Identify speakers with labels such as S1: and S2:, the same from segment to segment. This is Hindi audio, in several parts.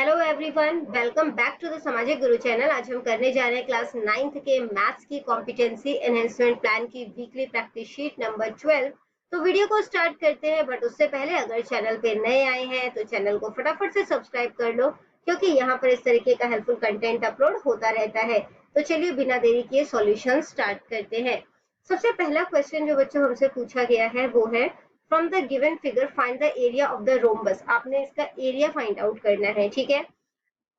S1: Hello everyone, welcome back to the Samajik Guru channel. आज हम करने जा रहे हैं क्लास 9th के मैथ्स की कॉम्पिटेंसी एनहेंसमेंट प्लान की वीकली प्रैक्टिस शीट नंबर 12। तो वीडियो को स्टार्ट करते हैं, बट उससे पहले अगर चैनल पे नए आए हैं तो चैनल को फटाफट से सब्सक्राइब कर लो, क्योंकि यहाँ पर इस तरीके का हेल्पफुल कंटेंट अपलोड होता रहता है। तो चलिए बिना देरी किए सॉल्यूशन स्टार्ट करते हैं। सबसे पहला क्वेश्चन जो बच्चों हमसे पूछा गया है वो है, from the given figure find the area of the rhombus. आपने इसका एरिया फाइंड आउट करना है, ठीक है।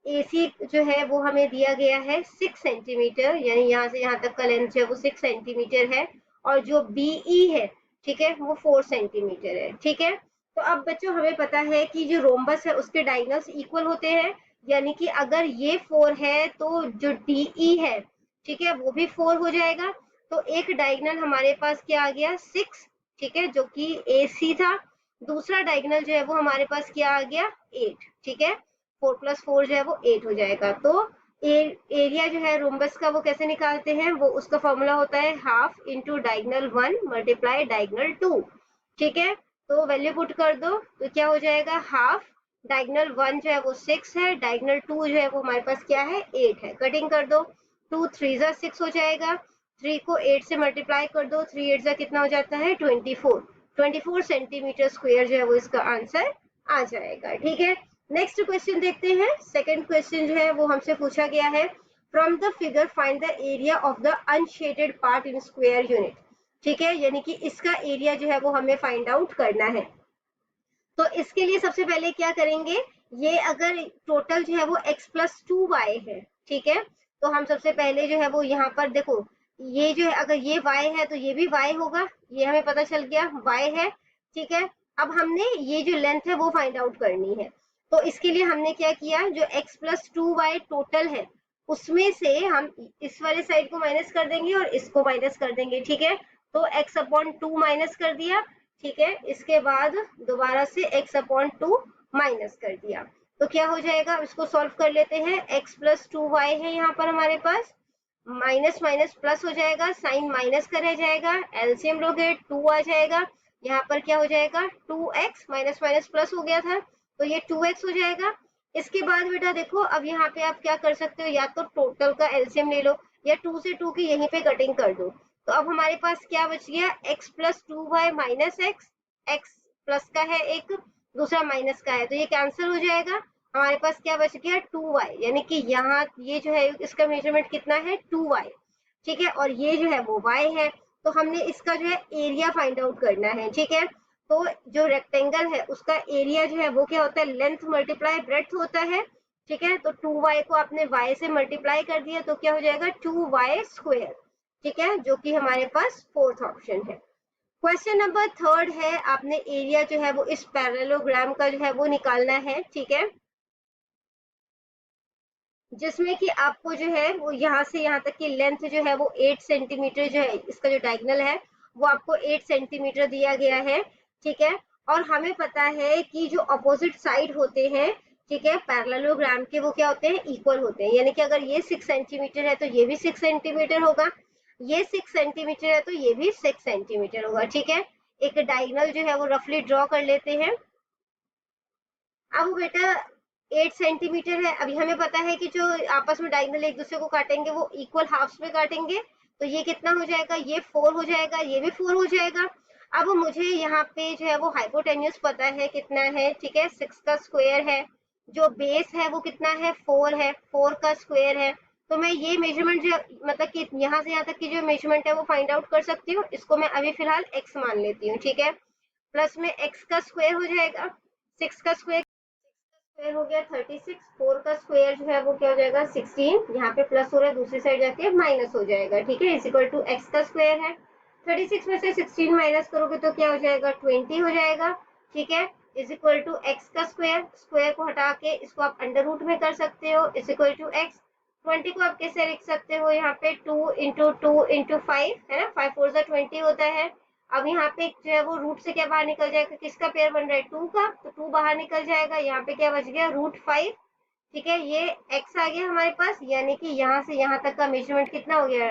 S1: एसी जो है वो हमें दिया गया है 6 सेंटीमीटर, यानी यहाँ से यहाँ तक का लेंथ जो है वो 6 सेंटीमीटर है, और जो बीई है, ठीक है, वो 4 सेंटीमीटर है, ठीक है। तो अब बच्चों हमें पता है कि जो रोम्बस है उसके डायगोनल्स इक्वल होते हैं, यानी कि अगर ये 4 है तो जो डीई है, ठीक है, वो भी 4 हो जाएगा। तो एक डायगोनल हमारे पास क्या आ गया 6, ठीक है, जो कि एसी था। दूसरा डायगोनल जो है वो हमारे पास क्या आ गया 8, ठीक है। 4 प्लस 4 जो है वो 8 हो जाएगा। तो एरिया जो है रोम्बस का वो कैसे निकालते हैं, वो उसका फॉर्मूला होता है half into diagonal 1 multiply diagonal 2, ठीक है। तो वैल्यू पुट कर दो तो क्या हो जाएगा, हाफ डायगोनल 1 जो है वो 6 है, डायगोनल 2 जो है वो हमारे पास क्या है 8 है। कटिंग कर दो, 2 3 जा 6 हो जाएगा, 3 को 8 से मल्टीप्लाई कर दो, 3 8 जा कितना हो जाता है 24 सेंटीमीटर स्क्वायर जो है वो इसका आंसर आ जाएगा, ठीक है। नेक्स्ट क्वेश्चन देखते हैं। सेकंड क्वेश्चन जो है वो हमसे पूछा गया है, from the figure find the area of the unshielded part in square unit, ठीक है, यानी कि इसका एरिया जो है वो हमें फाइंड आउट करना है। तो इसके लिए सबसे पहले क्या करेंगे, ये अगर टोटल जो है वो x प्लस 2y है, ठीक है, तो हम सबसे पहले जो है वो यहाँ पर देखो, ये जो है अगर ये y है तो ये भी y होगा, ये हमें पता चल गया y है, ठीक है। अब हमने ये जो लेंथ है वो फाइंड आउट करनी है। तो इसके लिए हमने क्या किया, जो x प्लस 2y टोटल है उसमें से हम इस वाले साइड को माइनस कर देंगे और इसको माइनस कर देंगे, ठीक है। तो x अपॉन 2 माइनस कर दिया, ठीक है। इसके बाद दोबारा से x अपॉन 2 माइनस कर दिया, तो क्या हो जाएगा, इसको सॉल्व कर लेते हैं। x प्लस 2y है यहाँ पर हमारे पास, माइनस माइनस प्लस हो जाएगा, साइन माइनस का रह जाएगा, एलसीएम लोगे 2 आ जाएगा, यहाँ पर क्या हो जाएगा 2x, माइनस माइनस प्लस हो गया था तो ये 2x हो जाएगा। इसके बाद बेटा देखो, अब यहाँ पे आप क्या कर सकते हो, या तो टोटल का एलसीएम ले लो या 2 से 2 की यहीं पे कटिंग कर दो। तो अब हमारे पास क्या बच गया, x plus 2y minus x plus का है एक, दूसरा माइनस का है, तो ये कैंसिल हो जाएगा। हमारे पास क्या बच गया 2y, यानी कि यहाँ ये जो है इसका मेजरमेंट कितना है 2y, ठीक है, और ये जो है वो y है। तो हमने इसका जो है एरिया फाइंड आउट करना है, ठीक है। तो जो रेक्टेंगल है उसका एरिया जो है वो क्या होता है, लेंथ मल्टीप्लाई ब्रेड्थ होता है, ठीक है। तो 2y को आपने y से मल्टीप्लाई कर दिया तो क्या हो जाएगा 2y स्क्वायर, ठीक है, जो कि हमारे पास फोर्थ ऑप्शन है। क्वेश्चन नंबर थर्ड है, आपने एरिया जो है वो इस पैरेललोग्राम का जो है वो निकालना है, ठीक है, जिसमें कि आपको जो है वो यहाँ से यहाँ तक की लेंथ जो है वो 8 सेंटीमीटर जो है, इसका जो डायगोनल है वो आपको 8 सेंटीमीटर दिया गया है, ठीक है। और हमें पता है कि जो अपोजिट साइड होते हैं, ठीक है, पैरेललोग्राम के, वो क्या होते हैं इक्वल होते हैं, यानी कि अगर ये 6 सेंटीमीटर है तो ये भी 6 सेंटीमीटर होगा, ये 6 सेंटीमीटर है तो ये भी 6 सेंटीमीटर होगा, ठीक है। एक डायगोनल जो है वो रफली ड्रॉ कर लेते हैं। अब बेटा 8 सेंटीमीटर है, अभी हमें पता है कि जो आपस में डायगोनल एक दूसरे को काटेंगे वो इक्वल हाफ्स में काटेंगे, तो ये कितना हो जाएगा, ये 4 हो जाएगा, ये भी 4 हो जाएगा। अब मुझे यहाँ पे जो है वो हाइपोटेन्यूज पता है कितना है, ठीक है, 6 का स्क्वायर है, जो बेस है वो कितना है 4 है, 4 का स्क्वायर है। तो मैं ये मेजरमेंट जो मतलब कि यहाँ से यहाँ तक की जो मेजरमेंट है वो फाइंड आउट कर सकती हूँ, इसको मैं अभी फिलहाल x मान लेती हूँ, ठीक है। प्लस में x का स्क्वायर हो जाएगा, 6 का स्क्वायर हो गया 36, 4 का स्क्वायर जो है वो क्या हो जाएगा 16, यहाँ पे प्लस हो रहा है दूसरी साइड जाके माइनस हो जाएगा, ठीक है, इज इक्वल टू एक्स का स्क्वायर है। 36 में से 16 माइनस करोगे तो क्या हो जाएगा 20 हो जाएगा, ठीक है, इज इक्वल टू एक्स का स्क्वायर, स्क्वायर को हटा के इसको आप अंडर रूट में कर सकते हो, इज इक्वल टू एक्स। 20 को आप कैसे लिख सकते हो, यहाँ पे 2 इंटू 5 है ना, 5 4 20 होता है। अब यहाँ पे जो है वो रूट से क्या बाहर निकल जाएगा, किसका पेयर बन रहा है 2 का, तो 2 बाहर निकल जाएगा, यहाँ पे क्या बच गया √5, ठीक है, ये x आ गया हमारे पास, यानी कि यहाँ से यहाँ तक का मेजरमेंट कितना हो गया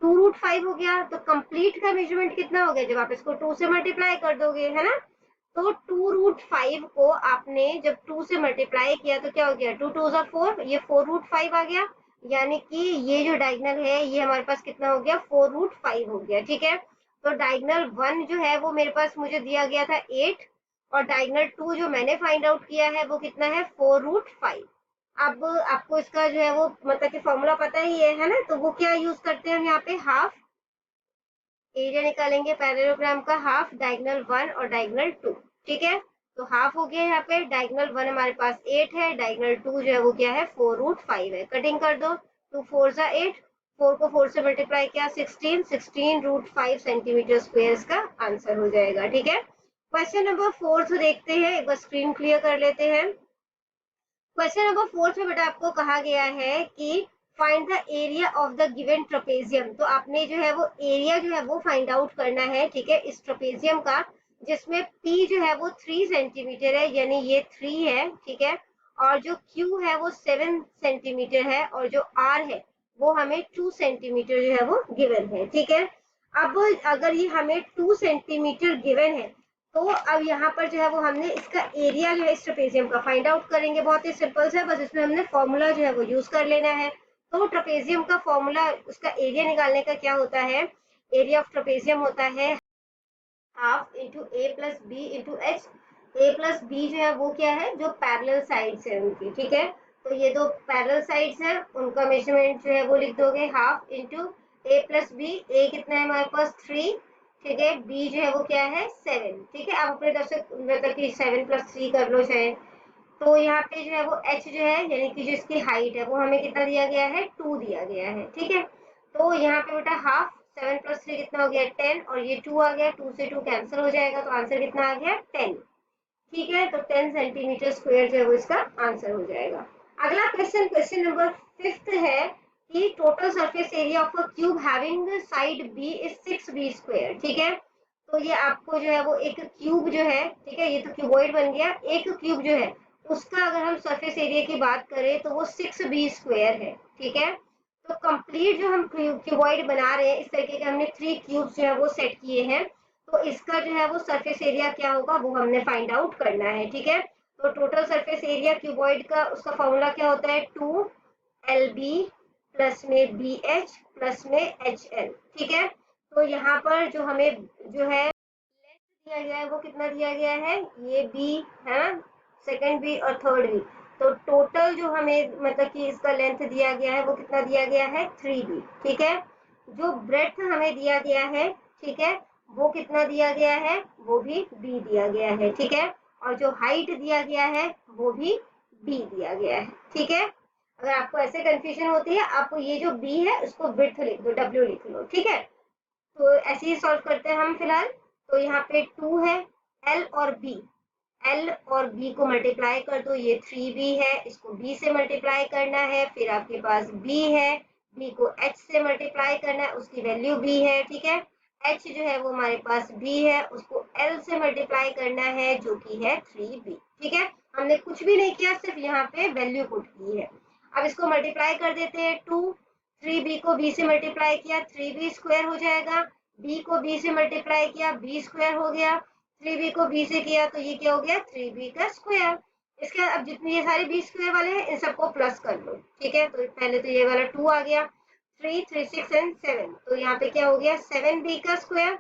S1: 2√5 हो गया। तो कंप्लीट का मेजरमेंट कितना हो गया, जब आप इसको 2 से मल्टीप्लाई कर दोगे, है ना, तो 2√5 को आपने जब 2 से मल्टीप्लाई किया तो क्या हो गया, 2 2 4, ये 4√5 आ गया, यानी कि ये जो डायगनल है ये हमारे पास कितना हो गया, 4√5 हो गया। ठीक है, तो डायगनल 1 जो है वो मेरे पास मुझे दिया गया था 8, और डायगनल 2 जो मैंने फाइंड आउट किया है वो कितना है, 4√5। अब आपको इसका जो है वो मतलब कि फॉर्मूला पता ही है ना, तो वो क्या यूज करते हैं हम यहाँ पे, हाफ एरिया निकालेंगे पैरेललोग्राम का, हाफ डायगोनल 1 और डायगोनल 2। ठीक है, तो हाफ हो गया यहाँ पे, डायगोनल 1 हमारे पास 8 है, डायगोनल 2 जो है वो क्या है, 4√5 है। कटिंग कर दो, 2 4 जा 8, 4 को 4 से मल्टीप्लाई किया 16, 16√5 सेंटीमीटर स्क्वायर इसका आंसर हो जाएगा। ठीक है, क्वेश्चन नंबर 4 देखते हैं, एक बार स्क्रीन क्लियर कर लेते हैं। क्वेश्चन नंबर 4 में बेटा आपको कहा गया है कि find the area of the given trapezium. तो आपने जो है वो एरिया जो है वो फाइंड आउट करना है। ठीक है, इस ट्रेपेजियम का, जिसमें P जो है वो 3 सेंटीमीटर है, यानी ये 3 है। ठीक है, और जो Q है वो 7 सेंटीमीटर है, और जो R है वो हमें 2 सेंटीमीटर जो है वो गिवन है। ठीक है, अब अगर ये हमें 2 सेंटीमीटर गिवन है, तो अब यहाँ पर जो है वो हमने इसका एरिया जो है इस ट्रेपेजियम का फाइंड आउट करेंगे। बहुत ही सिंपल सा, बस इसमें हमने फॉर्मूला जो है वो यूज कर लेना है। तो ट्रेपेजियम का फॉर्मूला, उसका एरिया निकालने का क्या होता है, एरिया ऑफ ट्रेपेजियम होता है हाफ इंटू ए प्लस बी इंटू एच। ए प्लस बी जो है वो क्या है, जो पैरेलल साइड्स है उनकी। ठीक है, तो ये दो पैरेलल साइड्स है, उनका मेजरमेंट जो है वो लिख दोगे हाफ इंटू ए प्लस बी। ए कितना है हमारे पास 3, ठीक है, बी जो है वो क्या है 7। ठीक है, आप अपने तरफ से मतलब कि 7 + 3 कर लो चाहे। तो यहाँ पे जो है वो h जो है, यानी कि जो इसकी हाइट है वो हमें कितना दिया गया है, 2 दिया गया है। ठीक है, तो यहाँ पे बेटा हाफ 7 + 3 कितना हो गया, 10, और ये 2 आ गया, 2 से 2 कैंसिल हो जाएगा, तो आंसर कितना आ गया, 10। ठीक है, तो 10 सेंटीमीटर स्क्वायर जो है वो इसका आंसर हो जाएगा। अगला क्वेश्चन, क्वेश्चन नंबर 5 है कि total surface area of a cube having side b is 6b square. ठीक है, तो ये आपको जो है वो एक क्यूब जो है, ठीक है, ये तो क्यूबॉइड बन गया, एक क्यूब जो है उसका अगर हम सरफेस एरिया की बात करें तो वो 6b स्क्वायर है। ठीक है, तो कंप्लीट जो हम क्यूबॉइड बना रहे हैं, इस तरीके के हमने 3 क्यूब्स जो है वो सेट किए हैं, तो इसका जो है वो सरफेस एरिया क्या होगा वो हमने फाइंड आउट करना है। ठीक है, तो टोटल सरफेस एरिया क्यूबॉइड का, उसका फॉर्मूला क्या होता है, 2LB प्लस में BH प्लस में HL। ठीक है, तो यहाँ पर जो हमें जो है लेंथ दिया गया है वो कितना दिया गया है, ये B है ना, सेकंड B और थर्ड B, तो टोटल जो हमें मतलब कि इसका लेंथ दिया गया है वो कितना दिया गया है, 3B। ठीक है, जो ब्रेड्थ हमें दिया गया है, ठीक है, वो कितना दिया गया है, वो भी B दिया गया है। ठीक है, और जो हाइट दिया गया है वो भी B दिया गया है। ठीक है, अगर आपको ऐसे कंफ्यूजन होती है, आपको ये जो B है उसको विड्थ लिख दो, W लिख लो। ठीक है, तो ऐसे ही सॉल्व करते हैं हम फिलहाल। तो यहाँ पे 2 है, L और B, L और B को मल्टीप्लाई कर दो, ये 3B है, इसको B से मल्टीप्लाई करना है, फिर आपके पास B है, B को H से मल्टीप्लाई करना है, उसकी वैल्यू B है। ठीक है, H जो है वो हमारे पास B है, उसको L से मल्टीप्लाई करना है जो कि है 3B। ठीक है, हमने कुछ भी नहीं किया, सिर्फ यहाँ पे वैल्यू पुट की है। अब इसको मल्टीप्लाई कर देते हैं, 2 3B को B से मल्टीप्लाई किया, 3B स्क्वायर हो जाएगा, B को B से मल्टीप्लाई किया, B स्क्वायर हो गया, 3B को B से किया तो ये क्या हो गया, 3B का स्क्वायर। इसके अब जितने ये सारे B स्क्वायर वाले हैं इन सबको प्लस कर लो। ठीक है, तो पहले तो ये वाला 2 आ गया, 3 3 6 एंड 7, तो यहाँ पे क्या हो गया, 7B का स्क्वायर।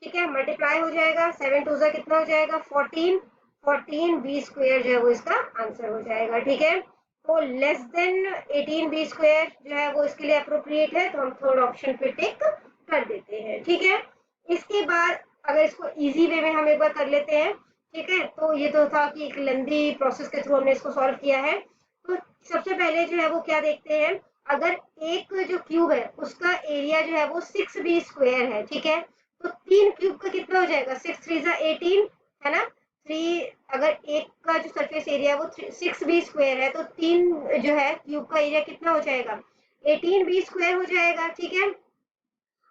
S1: ठीक है, मल्टीप्लाई हो जाएगा, 7 2 कितना हो जाएगा, 14, 14B स्क्वायर जो है वो इसका आंसर हो जाएगा। ठीक है, तो लेस देन 18B स्क्वायर जो है वो इसके लिए अप्रोप्रिएट है, तो हम थर्ड ऑप्शन पे टिक कर देते हैं। ठीक है, इसके बाद अगर इसको इजी वे में हम एक बार कर लेते हैं। ठीक है, तो ये तो था कि एक लेंदी प्रोसेस के थ्रू हमने इसको सॉल्व किया है। तो सबसे पहले जो है वो क्या देखते हैं, अगर एक जो क्यूब है उसका एरिया जो है वो 6B स्क्वायर है। ठीक है, तो 3 क्यूब का कितना हो जाएगा, 6 3 18 है ना, 3, अगर एक का जो सरफेस एरिया है वो 6B स्क्वायर है, तो 3 जो है क्यूब का एरिया कितना हो जाएगा, 18B स्क्वायर हो जाएगा। ठीक है,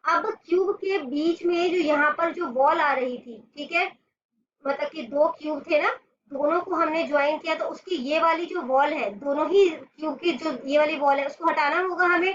S1: अब क्यूब के बीच में जो यहाँ पर जो वॉल आ रही थी, ठीक है, मतलब कि 2 क्यूब थे ना, दोनों को हमने ज्वाइन किया, तो उसकी ये वाली जो वॉल है, दोनों ही क्यूब की जो ये वाली वॉल है उसको हटाना होगा हमें।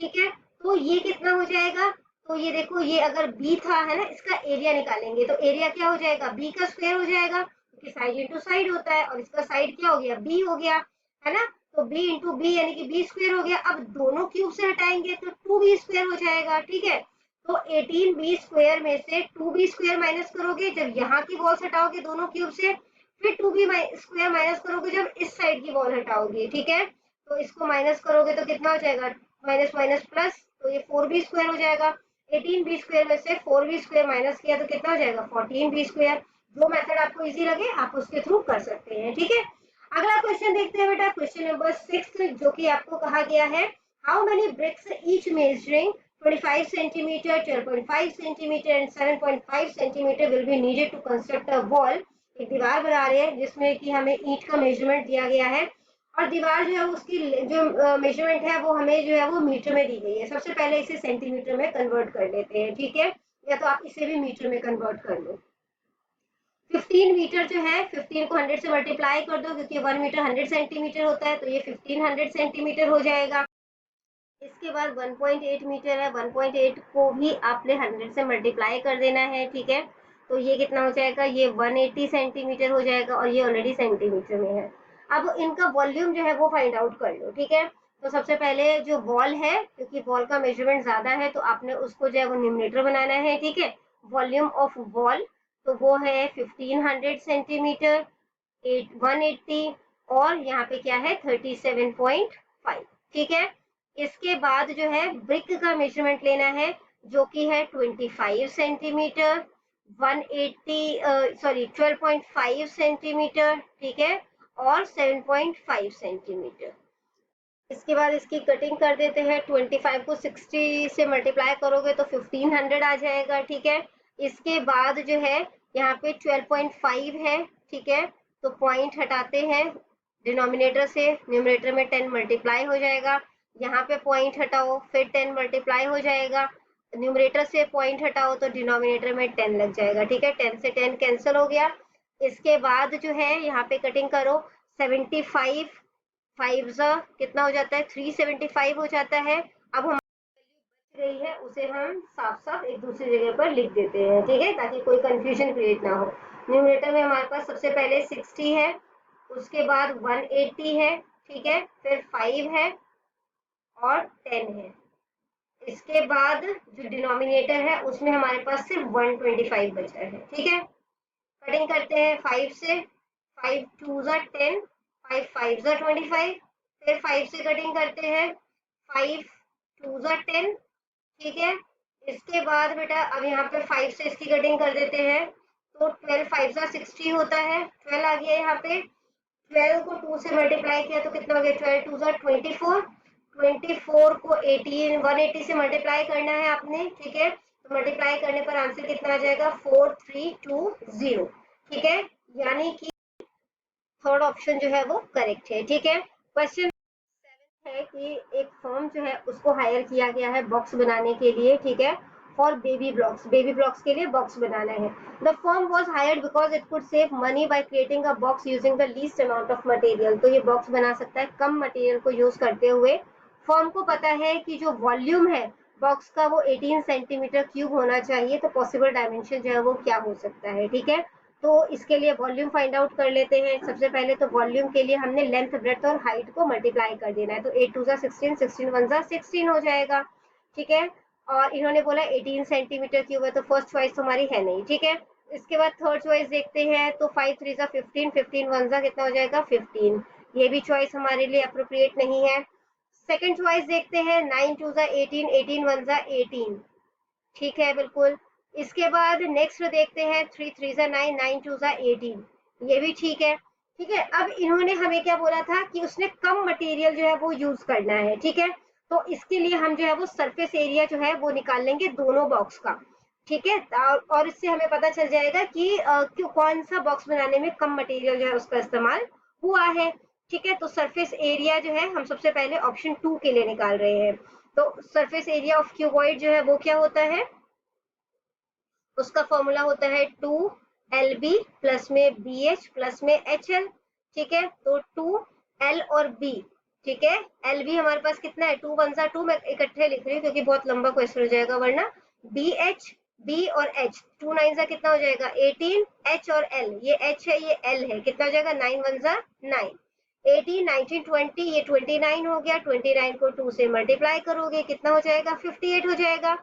S1: ठीक है, तो ये कितना हो जाएगा, तो ये देखो, ये अगर बी था है ना, इसका एरिया निकालेंगे तो एरिया क्या हो जाएगा, बी का स्क्वायर हो जाएगा, क्योंकि साइड इंटू साइड होता है, और इसका साइड क्या हो गया, बी हो गया, है ना। तो बी इंटू बी यानी कि बी स्क्वायर हो गया। अब दोनों क्यूब से हटाएंगे तो 2b स्क्वायर हो जाएगा, ठीक है। तो 18b स्क्वायर में से 2b स्क्वायर माइनस करोगे जब यहाँ की वॉल्स हटाओगे दोनों क्यूब से, फिर 2b स्क्वायर माइनस करोगे जब इस साइड की वॉल हटाओगे, ठीक है। तो इसको माइनस करोगे तो कितना हो जाएगा, माइनस माइनस प्लस, तो ये 4b स्क्वायर हो जाएगा। 18b स्क्वायर में से 4b स्क्वायर माइनस किया तो कितना हो जाएगा, 14b स्क्वायर। जो मेथड आपको इजी लगे आप उसके थ्रू कर सकते हैं, ठीक है। अगला क्वेश्चन देखते हैं बेटा, क्वेश्चन नंबर 6, जो कि आपको कहा गया है how many bricks each measuring 25 centimetre, 12.5 centimetre and 7.5 centimetre will be needed to construct a wall. एक दीवार बना रहे हैं जिसमें कि हमें ईंट का मेजरमेंट दिया गया है, और दीवार जो है उसकी जो मेजरमेंट है वो हमें जो है वो मीटर में दी गई है। सबसे पहले इसे सेंटीमीटर में कन्वर्ट कर लेते हैं, ठीक है, या तो आप इसे भी मीटर में कन्वर्ट कर लो। 15 मीटर जो है, 15 को 100 से मल्टीप्लाई कर दो, क्योंकि 1 मीटर 100 सेंटीमीटर होता है, तो ये 1500 सेंटीमीटर हो जाएगा। इसके बाद 1.8 मीटर है, 1.8 को भी आपने 100 से मल्टीप्लाई कर देना है, ठीक है। तो ये कितना हो जाएगा, ये 180 सेंटीमीटर हो जाएगा, और ये ऑलरेडी सेंटीमीटर में है। अब इनका वॉल्यूम जो है वो फाइंड आउट कर लो, ठीक है। तो सबसे पहले जो वॉल है, क्योंकि वॉल का मेजरमेंट ज्यादा है तो आपने उसको जो है वो न्यूमरेटर बनाना है, ठीक है। वॉल्यूम ऑफ वॉल, तो वो है 1500 सेंटीमीटर, 180, और यहाँ पे क्या है 37.5, ठीक है। इसके बाद जो है ब्रिक का मेजरमेंट लेना है, जो कि है 25 सेंटीमीटर, 12.5 सेंटीमीटर, ठीक है, और 7.5 सेंटीमीटर। इसके बाद इसकी कटिंग कर देते हैं। 25 को 60 से मल्टीप्लाई करोगे तो 1500 आ जाएगा, ठीक है। इसके बाद जो है यहाँ पे 12.5 है, ठीक है, तो पॉइंट हटाते हैं डिनोमिनेटर से, न्यूमरेटर में 10 मल्टीप्लाई हो जाएगा, यहाँ पे पॉइंट हटाओ फिर 10 मल्टीप्लाई हो जाएगा, न्यूमरेटर से पॉइंट हटाओ तो डिनोमिनेटर में 10 लग जाएगा, ठीक है। 10 से 10 कैंसिल हो गया। इसके बाद जो है यहाँ पे कटिंग करो, 75 5 कितना हो जाता है, 375 हो जाता है। अब हम बच गई है उसे हम साफ साफ एक दूसरी जगह पर लिख देते हैं, ठीक है, ताकि कोई कंफ्यूजन क्रिएट ना हो। न्यूमरेटर में हमारे पास सबसे पहले 60 है, उसके बाद 180 है, ठीक है, फिर 5 है और 10 है। इसके बाद जो डिनोमिनेटर है उसमें हमारे पास सिर्फ 125 बचा है, ठीक है। कटिंग करते हैं 5 से, 5 2 10, 5 5 25, फिर 5 से कटिंग करते हैं, 5 2 10, ठीक है। इसके बाद बेटा अब यहाँ पे 5 से इसकी कटिंग कर देते हैं, तो 12 5 60 होता है, 12 आ गया यहाँ पे। 12 को 2 से मल्टीप्लाई किया तो कितना हो गया, 12 2 24, 24 को 18 180 से मल्टीप्लाई करना है आपने, ठीक है। तो मल्टीप्लाई करने पर आंसर कितना आ जाएगा, 4320, ठीक है। यानी कि थर्ड ऑप्शन जो है वो करेक्ट है, ठीक है। क्वेश्चन 7 है कि एक फर्म जो है उसको हायर किया गया है बॉक्स बनाने के लिए, ठीक है, फॉर बेबी ब्लॉक्स के लिए बॉक्स बनाना है। The firm was hired because it could save money by creating a box using the least amount of material. तो ये बॉक्स बना सकता है कम मटेरियल को यूज करते हुए। फर्म को पता है कि जो वॉल्यूम है बॉक्स का वो 18 सेंटीमीटर क्यूब होना चाहिए, तो पॉसिबल डायमेंशन जो है वो क्या हो सकता है, ठीक है। तो इसके लिए वॉल्यूम फाइंड आउट कर लेते हैं। सबसे पहले तो वॉल्यूम के लिए हमने लेंथ ब्रेड्थ और हाइट को मल्टीप्लाई कर देना है, तो 8 2 16, 16 1 16 हो जाएगा, ठीक है। और इन्होंने बोला 18 सेंटीमीटर क्यूब है, तो फर्स्ट चॉइस तो हमारी है नहीं, ठीक है। इसके बाद थर्ड चॉइस देखते हैं, तो 5 3 15, 15 1 कितना हो जाएगा 15, ये भी चॉइस हमारे लिए अप्रोप्रिएट नहीं है। सेकेंड चॉइस देखते हैं, 9 2 18, 18 1 18, ठीक है बिल्कुल। इसके बाद नेक्स्ट देखते हैं, 3 3 9, 9 2 18, ये भी ठीक है, ठीक है। अब इन्होंने हमें क्या बोला था कि उसने कम मटेरियल जो है वो यूज करना है, ठीक है। तो इसके लिए हम जो है वो सरफेस एरिया जो है वो निकाल लेंगे दोनों बॉक्स का, ठीक है। और इससे हमें पता चल जाएगा कि कौन सा बॉक्स बनाने में कम मटेरियल जो है उसका इस्तेमाल हुआ है, ठीक है। तो सरफेस एरिया जो है हम सबसे पहले ऑप्शन 2 के लिए निकाल रहे हैं। तो सरफेस एरिया ऑफ क्यूबॉइड जो है वो क्या होता है, उसका फॉर्मूला होता है 2LB प्लस में BH प्लस में HL, ठीक है। तो 2L और B, ठीक है। LB हमारे पास कितना है, 2 1 2, मैं इकट्ठे लिख रही हूँ क्योंकि बहुत लंबा क्वेश्चन हो जाएगा वरना। बी एच, बी और एच, 2 9 जा कितना हो जाएगा 18, एच और एल, ये एच है ये एल है, कितना हो जाएगा 9 1 जा 9, 18 19 20, ये 29 हो गया, 29 को 2 से मल्टीप्लाई करोगे कितना हो जाएगा 58 हो जाएगा।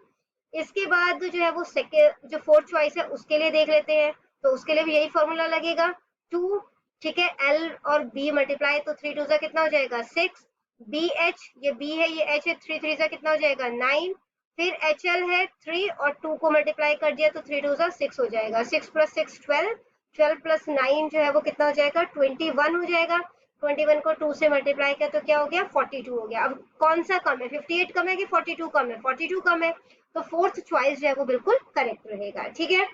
S1: इसके बाद जो है वो सेकेंड जो फोर्थ चॉइस है उसके लिए देख लेते हैं, तो उसके लिए भी यही फॉर्मूला लगेगा 2, ठीक है, एल और बी मल्टीप्लाई तो 3 2 जा कितना हो जाएगा 6, बी एच, ये बी है ये एच है, 3 3 जा कितना हो जाएगा 9, फिर एच एल है 3 और 2 को मल्टीप्लाई कर दिया तो 3 2 जा 6 हो जाएगा, 6 प्लस 6 12, 12 प्लस 9 जो है वो कितना हो जाएगा 21 हो जाएगा, 21 को 2 से मल्टीप्लाई किया तो क्या हो गया 42 हो गया। अब कौन सा कम है 58 कम है कि 42 कम है, 42 कम है, तो फोर्थ चॉइस जो है वो बिल्कुल करेक्ट रहेगा। ठीक है,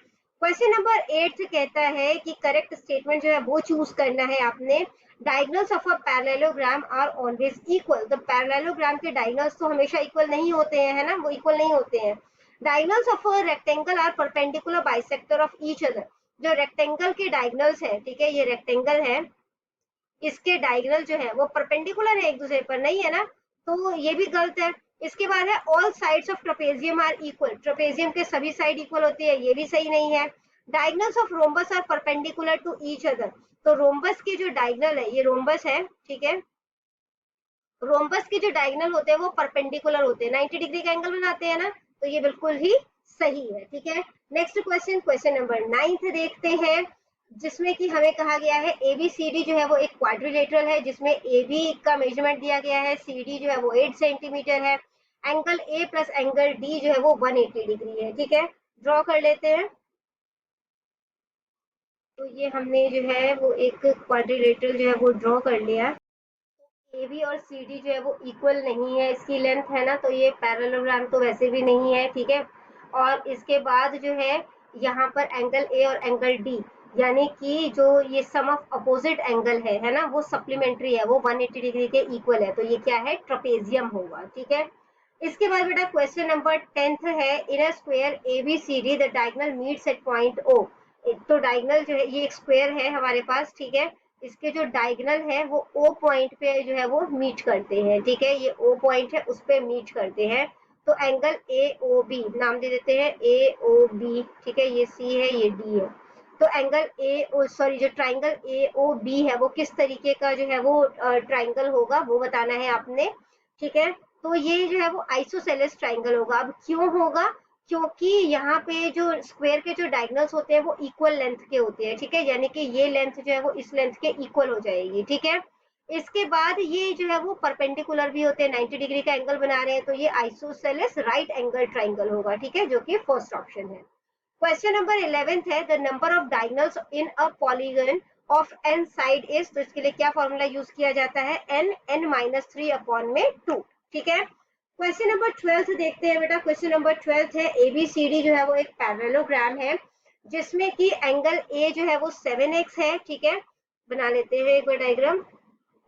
S1: क्वेश्चन नंबर 8 कहता है कि करेक्ट स्टेटमेंट जो है वो चूज करना है आपने। Diagonals of a parallelogram are always equal, तो पैरेललोग्राम के डायगोनल्स तो हमेशा इक्वल नहीं होते हैं, है ना, वो इक्वल नहीं होते हैं। Diagonals of a rectangle are perpendicular bisector of each other, जो रेक्टेंगल के डायगोनल्स है, ठीक है, ये रेक्टेंगल है, इसके डायगोनल जो है वो परपेंडिकुलर है एक दूसरे पर, नहीं है ना, तो ये भी गलत है। इसके बाद है all sides of trapezium are equal, trapezium के सभी साइड इक्वल होती है, ये भी सही नहीं है। Diagonals of rhombus are perpendicular to each other, तो रोम्बस के जो डायगोनल है, ये रोम्बस है, ठीक है, रोम्बस के जो डायगोनल होते हैं वो परपेंडिकुलर होते हैं, 90 डिग्री का एंगल बनाते हैं ना, तो ये बिल्कुल ही सही है। ठीक है, नेक्स्ट क्वेश्चन, क्वेश्चन नंबर 9 देखते हैं, जिसमें कि हमें कहा गया है एबीसीडी जो है वो एक क्वाड्रिलेटरल है, जिसमें एबी का मेजरमेंट दिया गया है, सीडी जो है वो 8 सेंटीमीटर है, angle A plus angle D जो है वो 180 डिग्री है। ठीक है, ड्रॉ कर लेते हैं। तो ये हमने जो है वो एक क्वाड्रिलेटरल जो है वो ड्रॉ कर लिया। ए बी और सी डी जो है वो इक्वल नहीं है, इसकी लेंथ है ना, तो ये पैरेललोग्राम तो वैसे भी नहीं है। ठीक है, और इसके बाद जो है यहाँ पर एंगल ए और एंगल डी, यानी कि जो ये सम ऑफ अपोजिट एंगल है ना, वो सप्लीमेंट्री है, वो 180 डिग्री के इक्वल है, तो ये क्या है ट्रपेजियम होगा। ठीक है, इसके बाद बेटा क्वेश्चन नंबर 10 है, in a square A B C D the diagonal meets at point O, तो डायगोनल जो है ये एक स्क्वायर है हमारे पास, ठीक है, इसके जो डायगोनल है वो ओ पॉइंट पे जो है वो मीट करते हैं। ठीक है, ये ओ पॉइंट है उस पे मीट करते हैं, तो एंगल ए ओ बी नाम दे देते हैं ए ओ बी। ठीक है, ये सी है ये डी है, तो एंगल ए ओ सॉरी जो ट्राइंगल ए ओ बी है वो किस तरीके का जो है वो ट्राइंगल होगा वो बताना है आपने। ठीक है, तो ये जो है वो आइसोसेलेस ट्राइंगल होगा। अब क्यों होगा, क्योंकि यहाँ पे जो स्क्वायर के जो डायगोनल्स होते हैं वो इक्वल लेंथ के होते हैं। ठीक है, यानी कि ये लेंथ जो है वो इस लेंथ के इक्वल हो जाएगी। ठीक है, इसके बाद ये जो है वो परपेंडिकुलर भी होते हैं, 90 डिग्री का एंगल बना रहे हैं, तो ये आइसोसेलेस राइट एंगल ट्राइंगल होगा। ठीक है, जो कि फर्स्ट ऑप्शन है। क्वेश्चन नंबर 11 है, the number of diagonals in a polygon of n side is, तो इसके लिए क्या फॉर्मूला यूज किया जाता है, एन एन माइनस 3 अपॉन में 2। ठीक है, क्वेश्चन नंबर 12 देखते हैं बेटा। क्वेश्चन नंबर 12 है, एबीसीडी जो है वो एक पैरेललोग्राम है, जिसमें कि एंगल ए जो है वो 7x है। ठीक है, बना लेते हैं एक बार डायग्राम।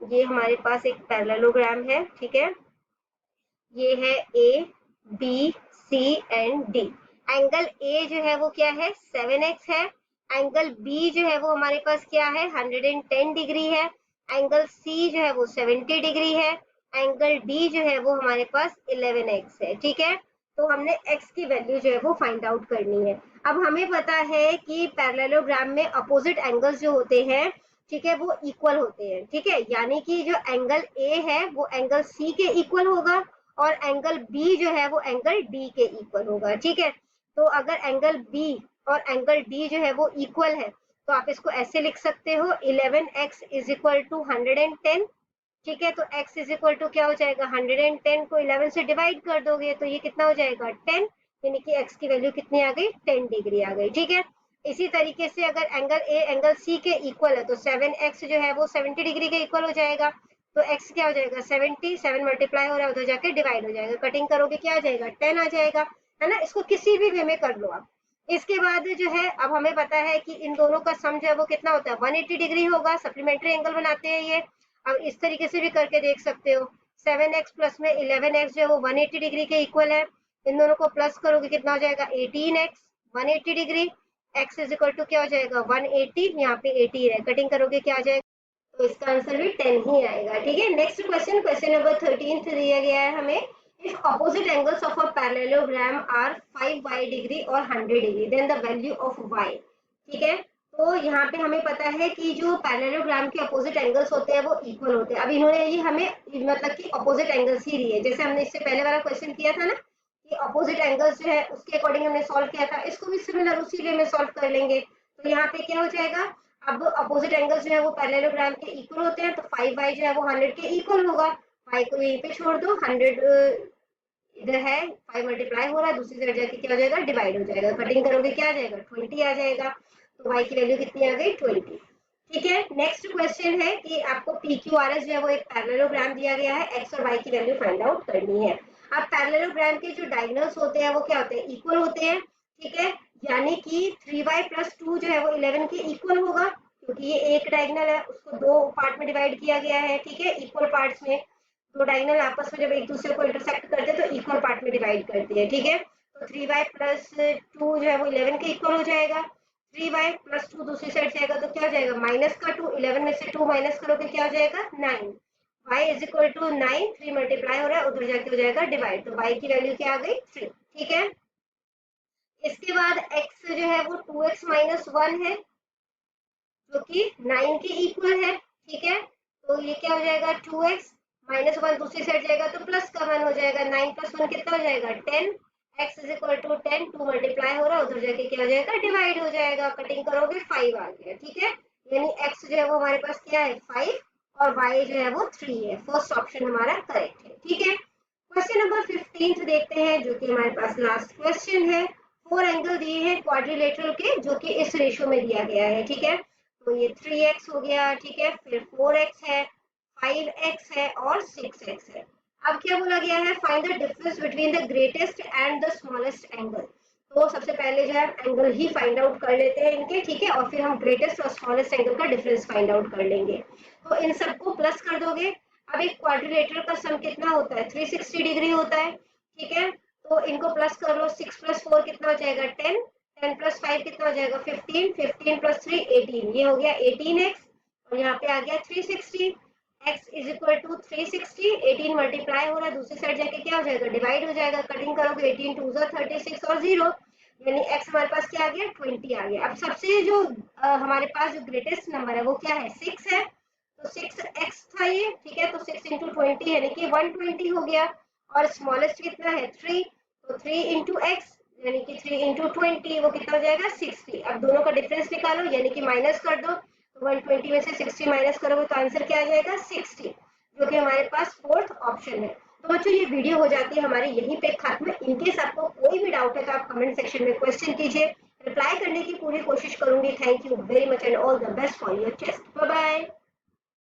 S1: ये हमारे पास एक पैरेललोग्राम है, ठीक है, ये है A B C and D. Angle A जो है वो क्या है 7x है, एंगल बी जो है वो हमारे पास क्या है 110 डिग्री है, एंगल सी जो है वो 70 डिग्री है, एंगल डी जो है वो हमारे पास 11x है। ठीक है, तो हमने x की वैल्यू जो है वो फाइंड आउट करनी है। अब हमें पता है कि पैरेललोग्राम में अपोजिट एंगल्स जो होते हैं, ठीक है, वो इक्वल होते हैं। ठीक है, यानी कि जो एंगल ए है वो एंगल सी के इक्वल होगा, और एंगल बी जो है वो एंगल डी के इक्वल होगा। ठीक है, तो अगर एंगल बी और एंगल डी जो है वो इक्वल है, तो आप इसको ऐसे लिख सकते हो 11x इज इक्वल टू 110। ठीक है, तो x इज इक्वल टू क्या हो जाएगा 110 को 11 से डिवाइड कर दोगे तो ये कितना हो जाएगा 10, यानी कि x की वैल्यू कितनी आ गई 10 डिग्री आ गई। ठीक है, इसी तरीके से अगर एंगल ए एंगल सी के इक्वल है तो 7x जो है वो 70 डिग्री के इक्वल हो जाएगा, तो x क्या हो जाएगा 70, 7 मल्टीप्लाई हो रहा है उधर जाके डिवाइड हो जाएगा, कटिंग करोगे क्या आ जाएगा 10 आ जाएगा, है ना। इसको किसी भी वे में कर लो आप। इसके बाद जो है अब हमें पता है कि इन दोनों का सम जो है वो कितना होता है 180 डिग्री होगा, सप्लीमेंट्री एंगल बनाते हैं ये। अब इस तरीके से भी करके देख सकते हो, 7x प्लस में 11x जो है वो 180 डिग्री के इक्वल है, इन दोनों को प्लस करोगे कितना हो जाएगा 18x 180 degree, x is equal to क्या हो जाएगा 180, यहाँ पे 80 है, कटिंग करोगे क्या आ जाएगा, तो इसका आंसर भी 10 ही आएगा। ठीक है, नेक्स्ट क्वेश्चन, क्वेश्चन नंबर 13 दिया गया है हमें, If opposite angles of a parallelogram are 5y degree और 100 degree, then the value of y. ठीक है, तो यहाँ पे हमें पता है कि जो पैरेललोग्राम के अपोजिट एंगल्स होते हैं वो इक्वल होते हैं। अब इन्होंने ये हमें मतलब कि अपोजिट एंगल्स ही दिए, जैसे हमने इससे पहले वाला क्वेश्चन किया था ना कि अपोजिट एंगल्स जो है उसके अकॉर्डिंग हमने सॉल्व किया था, इसको भी सिमिलर उसी वे में सॉल्व कर लेंगे। तो यहाँ पे क्या हो जाएगा, अब अपोजिट एंगल्स जो है वो पैरेललोग्राम के इक्वल होते हैं, तो 5y जो है वो 100 के इक्वल होगा। y को यहीं पे छोड़ दो, 100 इधर है, 5 मल्टीप्लाई हो रहा है, दूसरी साइड जाके क्या हो जाएगा, डिवाइड हो जाएगा। कटिंग करोगे क्या आ जाएगा, 20 आ जाएगा। तो y की वैल्यू कितनी आ गई, 20। ठीक है, नेक्स्ट क्वेश्चन है कि आपको PQRS जो है वो एक पैरेललोग्राम दिया गया है, x और y की वैल्यू फाइंड आउट करनी है। अब पैरेललोग्राम के जो डायगोनल्स होते हैं वो क्या होते हैं, इक्वल होते हैं। ठीक है, यानी कि 3y + 2 जो है वो 11 के इक्वल होगा, क्योंकि ये एक डायगोनल है, उसको दो पार्ट में डिवाइड किया गया है। ठीक है, इक्वल पार्ट्स में दो डायगोनल आपस में जब एक दूसरे को इंटरसेक्ट करते हैं तो इक्वल पार्ट में डिवाइड करती है। ठीक है, तो 3y + 2 जो है वो 11 के इक्वल हो जाएगा। 3y + 2 दूसरी साइड जाएगा तो क्या हो जाएगा, माइनस का 2, 11 में से 2 माइनस करोगे क्या हो जाएगा, 9। y = 9, 3 मल्टीप्लाई हो रहा है, उधर जाके हो जाएगा डिवाइड, तो y की वैल्यू क्या आ गई, 3। ठीक है, इसके बाद x जो है वो 2x - 1 है जो कि 9 के इक्वल है। ठीक है, तो ये क्या हो जाएगा, 2x - 1 दूसरी साइड जाएगा तो प्लस का 1 हो जाएगा, 9 + 1 कितना हो जाएगा, 10। x = 10, 2 मल्टीप्लाई हो रहा है, उधर जाके क्या हो जाएगा, डिवाइड हो जाएगा। कटिंग करोगे 5 आ गया। ठीक है, यानी x जो है वो हमारे पास क्या है, 5 और y जो है वो 3 है। फर्स्ट ऑप्शन हमारा करेक्ट है। ठीक है, क्वेश्चन नंबर 15 देखते हैं जो कि हमारे पास लास्ट क्वेश्चन है। 4 एंगल दिए हैं क्वाड्रिलेटरल के, जो कि इस रेशियो में दिया गया है। ठीक है, तो ये 3x हो गया। ठीक है, फिर 4x है, 5x है और 6x है। अब क्या बोला गया है, find the difference between the greatest and the smallest angle. तो सबसे पहले जो है एंगल ही फाइंड आउट कर लेते हैं इनके। ठीक है, और फिर हम ग्रेटेस्ट और स्मॉलेस्ट एंगल का डिफरेंस फाइंड आउट कर लेंगे। तो इन सबको प्लस कर दोगे। अब एक क्वाड्रिलेटरल का सम कितना होता है, 360 डिग्री होता है। ठीक है, तो इनको प्लस कर लो, 6 + 4 कितना हो जाएगा, 10, 10 + 5 कितना हो जाएगा, 15, 15 + 3 18, ये हो गया 18x, और यहाँ पे आ गया 360। x = 360, 18 मल्टीप्लाई हो रहा है, दूसरी साइड जाके क्या हो जाएगा, डिवाइड हो जाएगा। कटिंग करोगे 18 × 2 = 36 और 0, यानी x हमारे पास क्या आ गया, 20 आ गया। अब सबसे जो हमारे पास जो ग्रेटेस्ट नंबर है वो क्या है, 6 है, तो 6x था ये। ठीक है, तो 6 × 20 यानी कि 120 हो गया। और स्मॉलेस्ट कितना है, 3, तो 3 × x यानी कि 3 × 20 वो कितना हो जाएगा, 60। अब दोनों का डिफरेंस निकालो, यानी कि माइनस कर दो, तो 120 में से 60 माइनस करोगे तो आंसर क्या आ जाएगा, 60, जो कि हमारे पास फोर्थ ऑप्शन है। तो बच्चों ये वीडियो हो जाती है हमारी यहीं पे खत्म। इनकेस आपको कोई भी डाउट है तो आप कमेंट सेक्शन में क्वेश्चन कीजिए, रिप्लाई करने की पूरी कोशिश करूंगी। Thank you very much and all the best for your test. Bye bye.